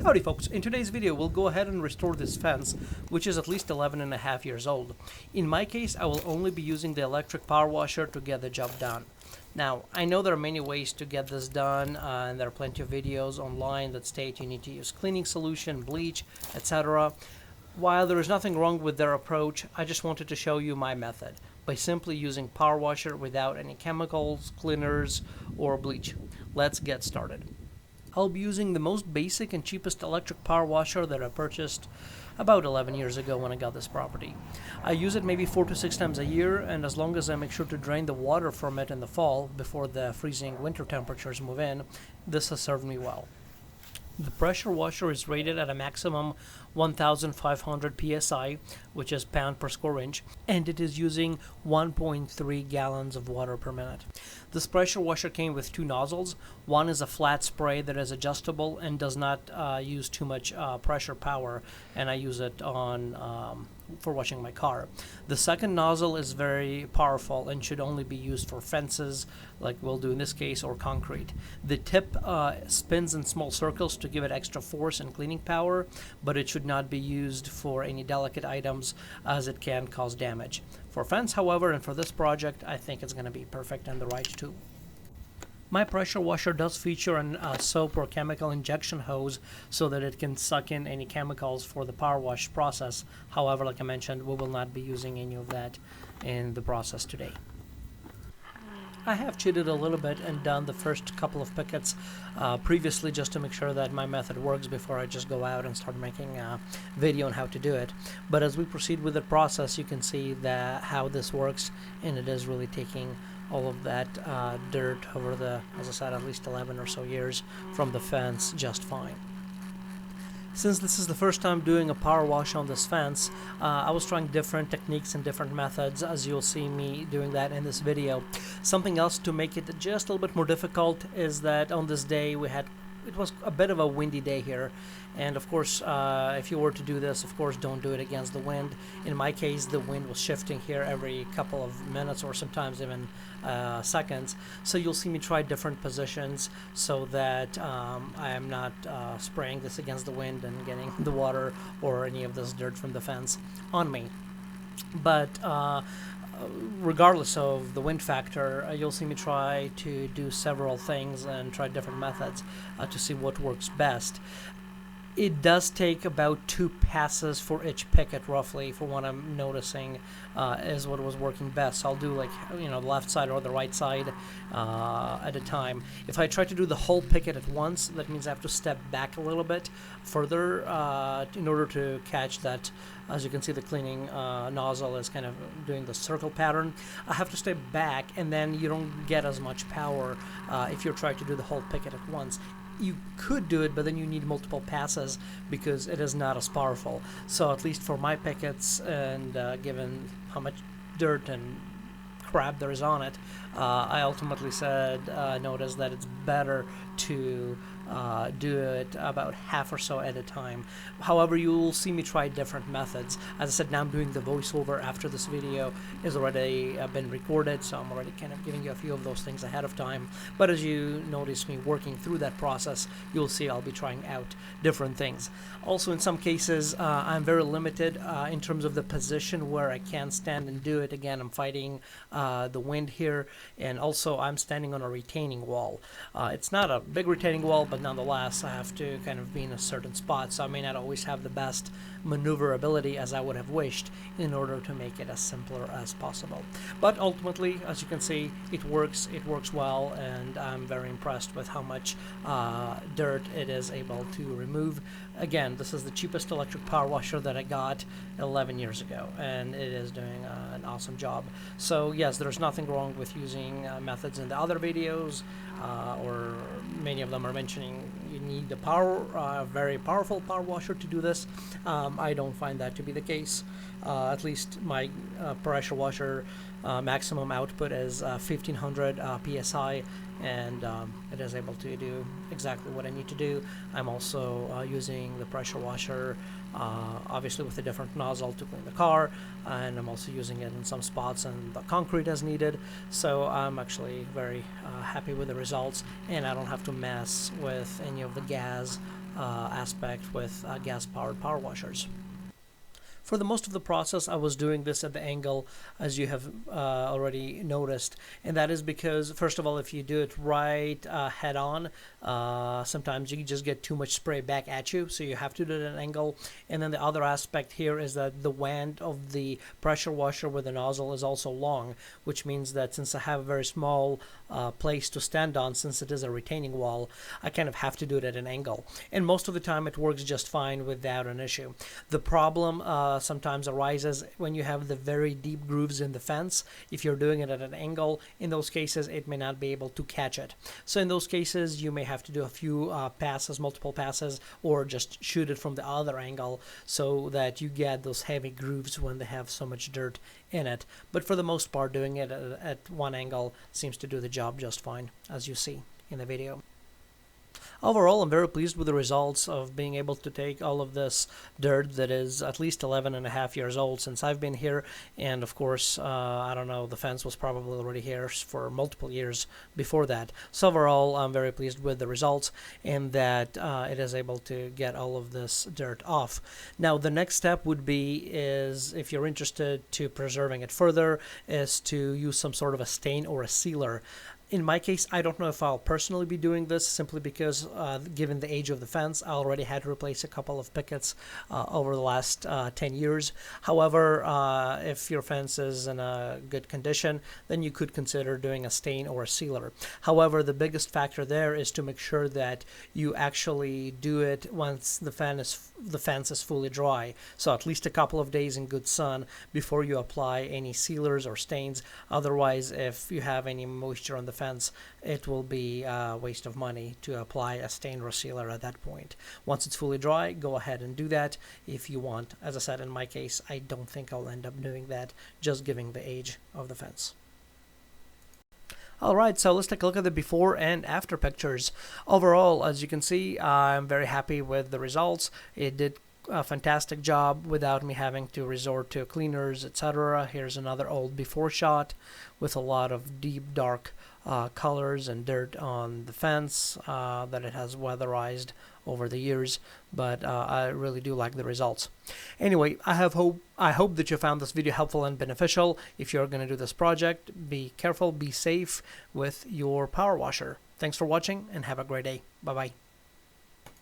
Howdy folks, in today's video we'll go ahead and restore this fence, which is at least 11.5 years old. In my case, I will only be using the electric power washer to get the job done. Now, I know there are many ways to get this done, and there are plenty of videos online that state you need to use cleaning solution, bleach, etc. While there is nothing wrong with their approach, I just wanted to show you my method by simply using power washer without any chemicals, cleaners, or bleach. Let's get started. I'll be using the most basic and cheapest electric power washer that I purchased about 11 years ago when I got this property. I use it maybe 4 to 6 times a year, and as long as I make sure to drain the water from it in the fall before the freezing winter temperatures move in, this has served me well. The pressure washer is rated at a maximum 1,500 psi, which is pound per square inch, and it is using 1.3 gallons of water per minute. This pressure washer came with two nozzles. One is a flat spray that is adjustable and does not use too much pressure power, and I use it on for washing my car. The second nozzle is very powerful and should only be used for fences, like we'll do in this case, or concrete. The tip spins in small circles to give it extra force and cleaning power, but it should not be used for any delicate items as it can cause damage. For fence, however, and for this project, I think it's going to be perfect and the right tool. My pressure washer does feature a soap or chemical injection hose so that it can suck in any chemicals for the power wash process. However, like I mentioned, we will not be using any of that in the process today. I have cheated a little bit and done the first couple of pickets previously just to make sure that my method works before I just go out and start making a video on how to do it. But as we proceed with the process, you can see how this works, and it is really taking all of that dirt over the, as I said, at least 11 or so years from the fence just fine. Since this is the first time doing a power wash on this fence, I was trying different techniques and different methods, as you'll see me doing that in this video. Something else to make it just a little bit more difficult is that on this day it was a bit of a windy day here, and of course if you were to do this, of course don't do it against the wind. In my case, the wind was shifting here every couple of minutes or sometimes even seconds, so you'll see me try different positions so that I am not spraying this against the wind and getting the water or any of this dirt from the fence on me. But regardless of the wind factor, you'll see me try to do several things and try different methods to see what works best. It does take about 2 passes for each picket, roughly, for what I'm noticing is what was working best. So I'll do, like, the left side or the right side at a time. If I try to do the whole picket at once, that means I have to step back a little bit further in order to catch that. As you can see, the cleaning nozzle is kind of doing the circle pattern. I have to step back, and then you don't get as much power if you're trying to do the whole picket at once. You could do it, but then you need multiple passes because it is not as powerful. So at least for my pickets, and given how much dirt and crap there is on it, I ultimately noticed that it's better to do it about half or so at a time. However, you'll see me try different methods. As I said, now I'm doing the voiceover after this video is already been recorded, so I'm already kind of giving you a few of those things ahead of time. But as you notice me working through that process, you'll see I'll be trying out different things. Also, in some cases, I'm very limited in terms of the position where I can stand and do it. Again, I'm fighting the wind here, and also I'm standing on a retaining wall. It's not a big retaining wall, but nonetheless I have to kind of be in a certain spot, so I may not always have the best maneuverability as I would have wished in order to make it as simpler as possible. But ultimately, as you can see, it works well, and I'm very impressed with how much dirt it is able to remove. Again, this is the cheapest electric power washer that I got 11 years ago, and it is doing an awesome job. So yes, there's nothing wrong with using methods in the other videos, or many of them are mentioning you need the very powerful power washer to do this. I don't find that to be the case. At least my pressure washer maximum output is 1500 psi, and it is able to do exactly what I need to do. I'm also using the pressure washer obviously with a different nozzle to clean the car, and I'm also using it in some spots and the concrete as needed. So I'm actually very happy with the results, and I don't have to mess with any of the gas aspect with gas-powered power washers. For the most of the process, I was doing this at the angle, as you have already noticed, and that is because, first of all, if you do it right head on, sometimes you just get too much spray back at you, so you have to do it at an angle. And then the other aspect here is that the wand of the pressure washer with the nozzle is also long, which means that since I have a very small place to stand on, since it is a retaining wall, I kind of have to do it at an angle. And most of the time it works just fine without an issue. The problem sometimes arises when you have the very deep grooves in the fence. If you're doing it at an angle, in those cases it may not be able to catch it. So in those cases you may have to do a few passes, multiple passes, or just shoot it from the other angle so that you get those heavy grooves when they have so much dirt in it. But for the most part, doing it at one angle seems to do the job just fine, as you see in the video. Overall, I'm very pleased with the results of being able to take all of this dirt that is at least 11.5 years old since I've been here, and of course, I don't know, the fence was probably already here for multiple years before that. So overall, I'm very pleased with the results and that it is able to get all of this dirt off. Now, the next step would be is, if you're interested to preserving it further, is to use some sort of a stain or a sealer. In my case, I don't know if I'll personally be doing this simply because given the age of the fence, I already had to replace a couple of pickets over the last 10 years. However, if your fence is in a good condition, then you could consider doing a stain or a sealer. However, the biggest factor there is to make sure that you actually do it once the fence is fully dry. So at least a couple of days in good sun before you apply any sealers or stains. Otherwise, if you have any moisture on the fence, it will be a waste of money to apply a stain or sealer at that point. Once it's fully dry, go ahead and do that if you want. As I said, in my case, I don't think I'll end up doing that, just given the age of the fence. Alright, so let's take a look at the before and after pictures. Overall, as you can see, I'm very happy with the results. It did a fantastic job without me having to resort to cleaners, etc. Here's another old before shot with a lot of deep dark colors and dirt on the fence that it has weatherized over the years, but I really do like the results. Anyway, I hope that you found this video helpful and beneficial. If you're going to do this project, be careful, be safe with your power washer. Thanks for watching and have a great day. Bye-bye.